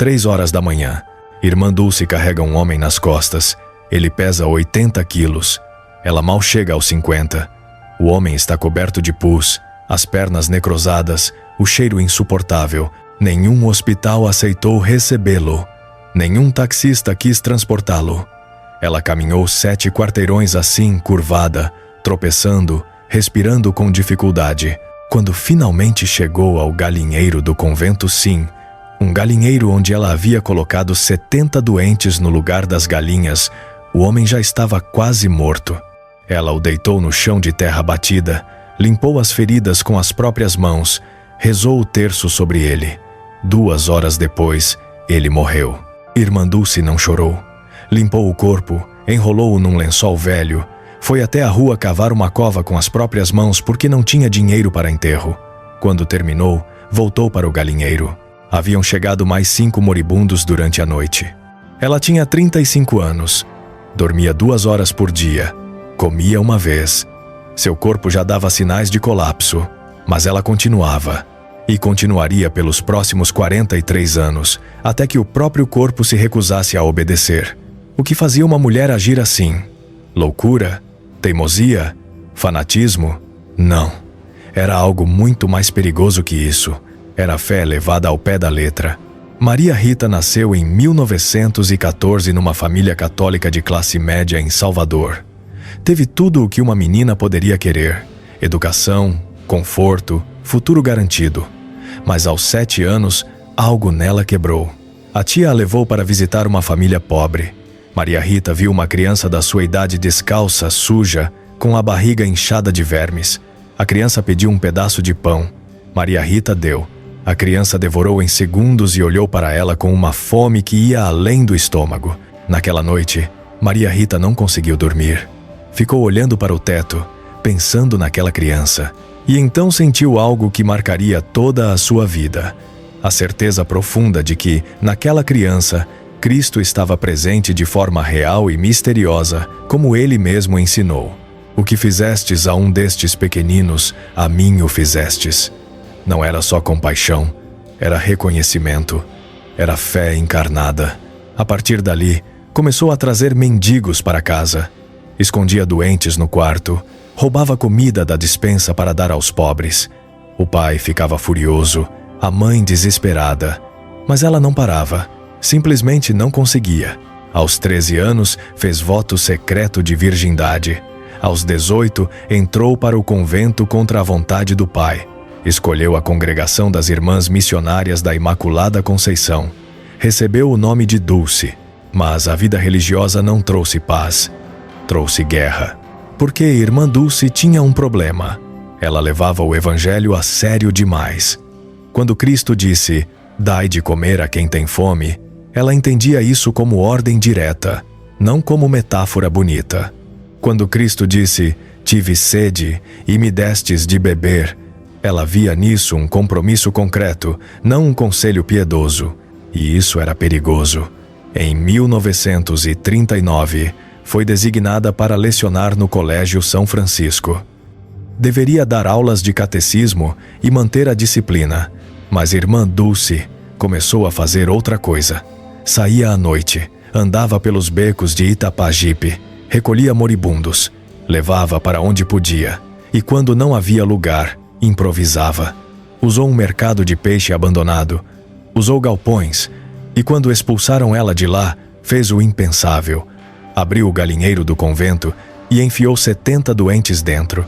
3 horas da manhã. Irmã Dulce carrega um homem nas costas. Ele pesa 80 quilos. Ela mal chega aos 50. O homem está coberto de pus, as pernas necrosadas, o cheiro insuportável. Nenhum hospital aceitou recebê-lo. Nenhum taxista quis transportá-lo. Ela caminhou 7 quarteirões assim, curvada, tropeçando, respirando com dificuldade. Quando finalmente chegou ao galinheiro do convento, sim, um galinheiro onde ela havia colocado 70 doentes no lugar das galinhas, o homem já estava quase morto. Ela o deitou no chão de terra batida, limpou as feridas com as próprias mãos, rezou o terço sobre ele. 2 horas depois, ele morreu. Irmã Dulce não chorou. Limpou o corpo, enrolou-o num lençol velho, foi até a rua cavar uma cova com as próprias mãos porque não tinha dinheiro para enterro. Quando terminou, voltou para o galinheiro. Haviam chegado mais 5 moribundos durante a noite. Ela tinha 35 anos. Dormia 2 horas por dia. Comia uma vez. Seu corpo já dava sinais de colapso, mas ela continuava. E continuaria pelos próximos 43 anos, até que o próprio corpo se recusasse a obedecer. O que fazia uma mulher agir assim? Loucura? Teimosia? Fanatismo? Não. Era algo muito mais perigoso que isso. Era fé levada ao pé da letra. Maria Rita nasceu em 1914 numa família católica de classe média em Salvador. Teve tudo o que uma menina poderia querer: educação, conforto, futuro garantido. Mas aos 7 anos, algo nela quebrou. A tia a levou para visitar uma família pobre. Maria Rita viu uma criança da sua idade descalça, suja, com a barriga inchada de vermes. A criança pediu um pedaço de pão. Maria Rita deu. A criança devorou em segundos e olhou para ela com uma fome que ia além do estômago. Naquela noite, Maria Rita não conseguiu dormir. Ficou olhando para o teto, pensando naquela criança. E então sentiu algo que marcaria toda a sua vida. A certeza profunda de que, naquela criança, Cristo estava presente de forma real e misteriosa, como ele mesmo ensinou. O que fizestes a um destes pequeninos, a mim o fizestes. Não era só compaixão, era reconhecimento, era fé encarnada. A partir dali, começou a trazer mendigos para casa. Escondia doentes no quarto, roubava comida da despensa para dar aos pobres. O pai ficava furioso, a mãe desesperada. Mas ela não parava, simplesmente não conseguia. Aos 13 anos, fez voto secreto de virgindade. Aos 18, entrou para o convento contra a vontade do pai. Escolheu a congregação das Irmãs Missionárias da Imaculada Conceição. Recebeu o nome de Dulce, mas a vida religiosa não trouxe paz, trouxe guerra. Porque Irmã Dulce tinha um problema. Ela levava o evangelho a sério demais. Quando Cristo disse, "Dai de comer a quem tem fome", ela entendia isso como ordem direta, não como metáfora bonita. Quando Cristo disse, "Tive sede e me destes de beber", ela via nisso um compromisso concreto, não um conselho piedoso. E isso era perigoso. Em 1939, foi designada para lecionar no Colégio São Francisco. Deveria dar aulas de catecismo e manter a disciplina, mas Irmã Dulce começou a fazer outra coisa. Saía à noite, andava pelos becos de Itapajipe, recolhia moribundos, levava para onde podia, e quando não havia lugar, improvisava. Usou um mercado de peixe abandonado, usou galpões, e quando expulsaram ela de lá, fez o impensável. Abriu o galinheiro do convento e enfiou 70 doentes dentro.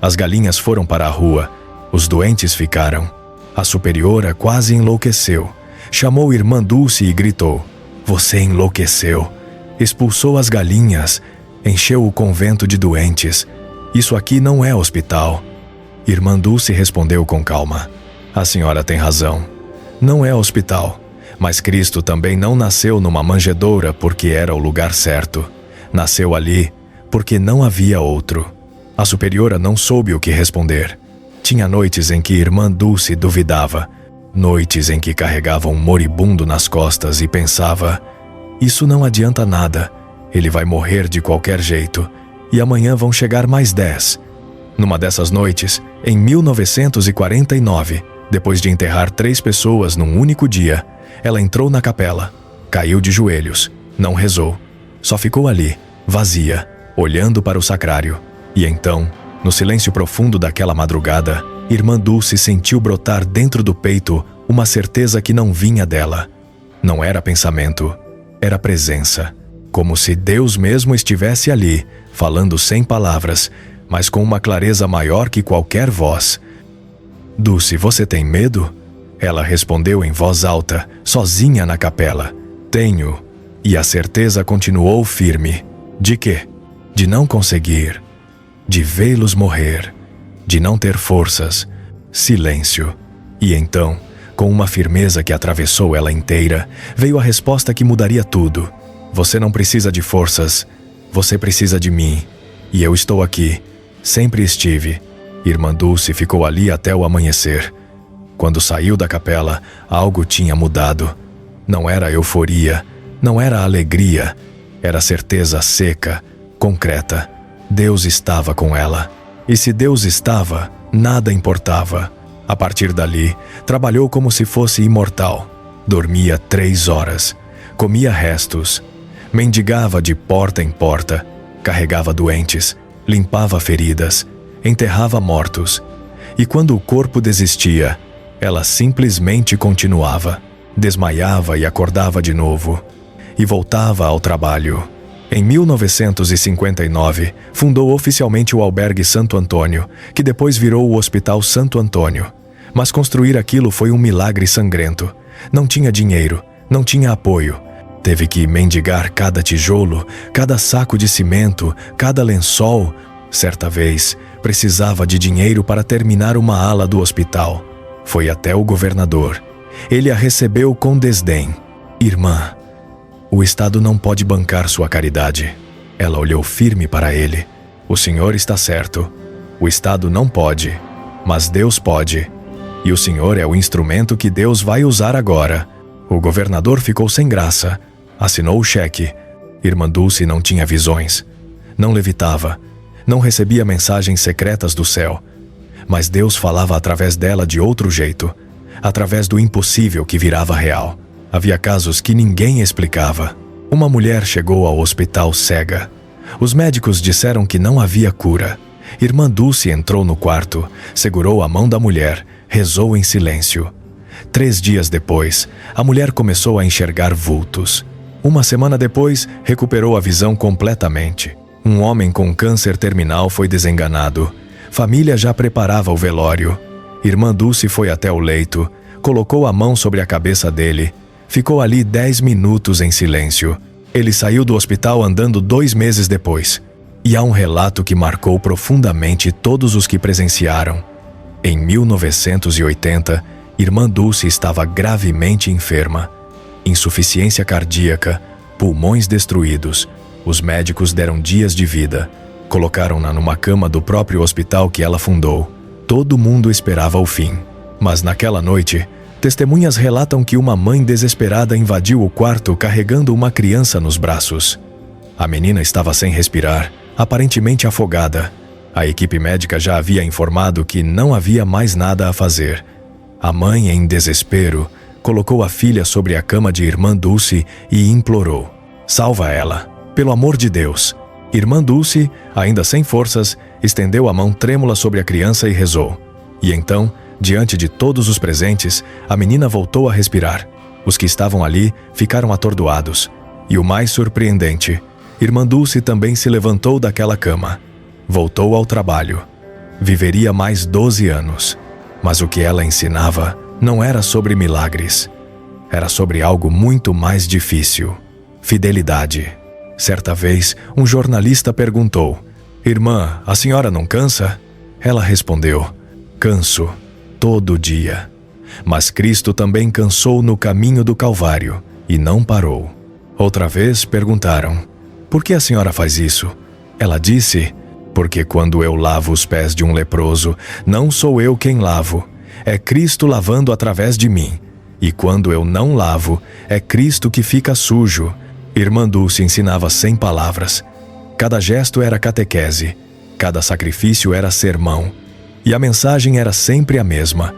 As galinhas foram para a rua, os doentes ficaram. A superiora quase enlouqueceu. Chamou Irmã Dulce e gritou, "Você enlouqueceu!" Expulsou as galinhas, encheu o convento de doentes. "Isso aqui não é hospital." Irmã Dulce respondeu com calma, "A senhora tem razão. Não é hospital. Mas Cristo também não nasceu numa manjedoura porque era o lugar certo. Nasceu ali porque não havia outro." A superiora não soube o que responder. Tinha noites em que Irmã Dulce duvidava, noites em que carregava um moribundo nas costas e pensava, "Isso não adianta nada, ele vai morrer de qualquer jeito, e amanhã vão chegar mais 10. Numa dessas noites, em 1949, Depois de enterrar 3 pessoas num único dia, ela entrou na capela, caiu de joelhos, não rezou, só ficou ali, vazia, olhando para o sacrário. E então, no silêncio profundo daquela madrugada, Irmã Dulce sentiu brotar dentro do peito uma certeza que não vinha dela. Não era pensamento, era presença. Como se Deus mesmo estivesse ali, falando sem palavras, mas com uma clareza maior que qualquer voz. Dulce, você tem medo? Ela respondeu em voz alta, sozinha na capela. Tenho. E a certeza continuou firme. De quê? De não conseguir. De vê-los morrer. De não ter forças. Silêncio. E então, com uma firmeza que atravessou ela inteira, veio a resposta que mudaria tudo. Você não precisa de forças. Você precisa de mim. E eu estou aqui. Sempre estive. Irmã Dulce ficou ali até o amanhecer. Quando saiu da capela, algo tinha mudado. Não era euforia, não era alegria, era certeza seca, concreta. Deus estava com ela. E se Deus estava, nada importava. A partir dali, trabalhou como se fosse imortal. Dormia 3 horas, comia restos, mendigava de porta em porta, carregava doentes, limpava feridas, enterrava mortos. E quando o corpo desistia, ela simplesmente continuava. Desmaiava e acordava de novo. E voltava ao trabalho. Em 1959, fundou oficialmente o Albergue Santo Antônio, que depois virou o Hospital Santo Antônio. Mas construir aquilo foi um milagre sangrento. Não tinha dinheiro, não tinha apoio. Teve que mendigar cada tijolo, cada saco de cimento, cada lençol. Certa vez, precisava de dinheiro para terminar uma ala do hospital. Foi até o governador. Ele a recebeu com desdém. Irmã, o Estado não pode bancar sua caridade. Ela olhou firme para ele. O senhor está certo. O Estado não pode, mas Deus pode. E o senhor é o instrumento que Deus vai usar agora. O governador ficou sem graça. Assinou o cheque. Irmã Dulce não tinha visões. Não levitava. Não recebia mensagens secretas do céu. Mas Deus falava através dela de outro jeito. Através do impossível que virava real. Havia casos que ninguém explicava. Uma mulher chegou ao hospital cega. Os médicos disseram que não havia cura. Irmã Dulce entrou no quarto, segurou a mão da mulher, rezou em silêncio. 3 dias depois, a mulher começou a enxergar vultos. Uma semana depois, recuperou a visão completamente. Um homem com câncer terminal foi desenganado. Família já preparava o velório. Irmã Dulce foi até o leito, colocou a mão sobre a cabeça dele. Ficou ali 10 minutos em silêncio. Ele saiu do hospital andando 2 meses depois. E há um relato que marcou profundamente todos os que presenciaram. Em 1980, Irmã Dulce estava gravemente enferma. Insuficiência cardíaca, pulmões destruídos. Os médicos deram dias de vida. Colocaram-na numa cama do próprio hospital que ela fundou. Todo mundo esperava o fim. Mas naquela noite, testemunhas relatam que uma mãe desesperada invadiu o quarto carregando uma criança nos braços. A menina estava sem respirar, aparentemente afogada. A equipe médica já havia informado que não havia mais nada a fazer. A mãe, em desespero, colocou a filha sobre a cama de Irmã Dulce e implorou: "Salva ela, pelo amor de Deus." Irmã Dulce, ainda sem forças, estendeu a mão trêmula sobre a criança e rezou. E então, diante de todos os presentes, a menina voltou a respirar. Os que estavam ali ficaram atordoados. E o mais surpreendente, Irmã Dulce também se levantou daquela cama. Voltou ao trabalho. Viveria mais 12 anos. Mas o que ela ensinava não era sobre milagres. Era sobre algo muito mais difícil: fidelidade. Certa vez, um jornalista perguntou: "Irmã, a senhora não cansa?" Ela respondeu: "Canso, todo dia." Mas Cristo também cansou no caminho do Calvário e não parou. Outra vez perguntaram: "Por que a senhora faz isso?" Ela disse: "Porque quando eu lavo os pés de um leproso, não sou eu quem lavo, é Cristo lavando através de mim. E quando eu não lavo, é Cristo que fica sujo." Irmã Dulce ensinava sem palavras. Cada gesto era catequese, cada sacrifício era sermão. E a mensagem era sempre a mesma: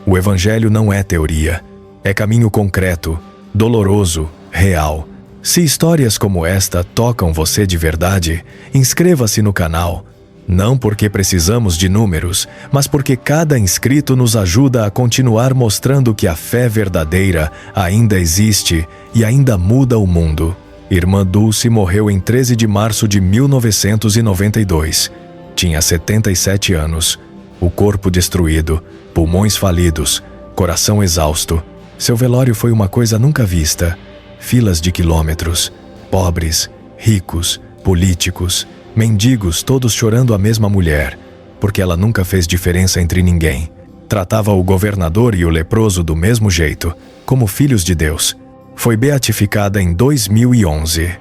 O Evangelho não é teoria. É caminho concreto, doloroso, real. Se histórias como esta tocam você de verdade, inscreva-se no canal. Não porque precisamos de números, mas porque cada inscrito nos ajuda a continuar mostrando que a fé verdadeira ainda existe e ainda muda o mundo. Irmã Dulce morreu em 13 de março de 1992. Tinha 77 anos. O corpo destruído, pulmões falidos, coração exausto. Seu velório foi uma coisa nunca vista. Filas de quilômetros, pobres, ricos, políticos, mendigos, todos chorando a mesma mulher, porque ela nunca fez diferença entre ninguém. Tratava o governador e o leproso do mesmo jeito, como filhos de Deus. Foi beatificada em 2011.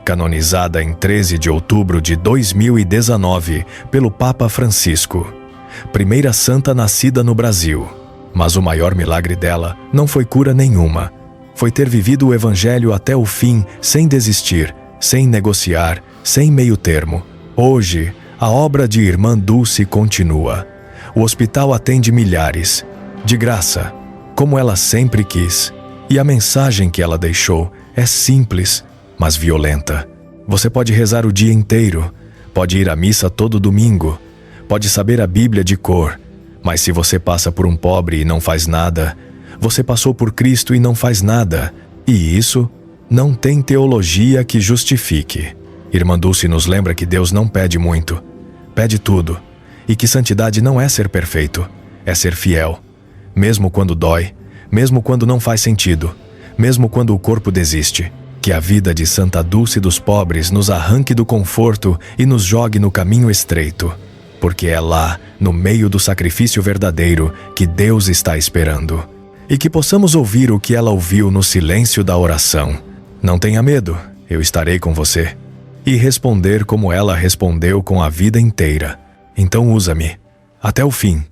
Canonizada em 13 de outubro de 2019 pelo Papa Francisco. Primeira santa nascida no Brasil. Mas o maior milagre dela não foi cura nenhuma. Foi ter vivido o Evangelho até o fim, sem desistir, sem negociar, sem meio termo. Hoje, a obra de Irmã Dulce continua. O hospital atende milhares, de graça, como ela sempre quis. E a mensagem que ela deixou é simples, mas violenta. Você pode rezar o dia inteiro, pode ir à missa todo domingo, pode saber a Bíblia de cor, mas se você passa por um pobre e não faz nada, você passou por Cristo e não faz nada, e isso não tem teologia que justifique. Irmã Dulce nos lembra que Deus não pede muito, pede tudo, e que santidade não é ser perfeito, é ser fiel, mesmo quando dói, mesmo quando não faz sentido, mesmo quando o corpo desiste. Que a vida de Santa Dulce dos pobres nos arranque do conforto e nos jogue no caminho estreito, porque é lá, no meio do sacrifício verdadeiro, que Deus está esperando. E que possamos ouvir o que ela ouviu no silêncio da oração. Não tenha medo, eu estarei com você. E responder como ela respondeu com a vida inteira. Então usa-me, até o fim.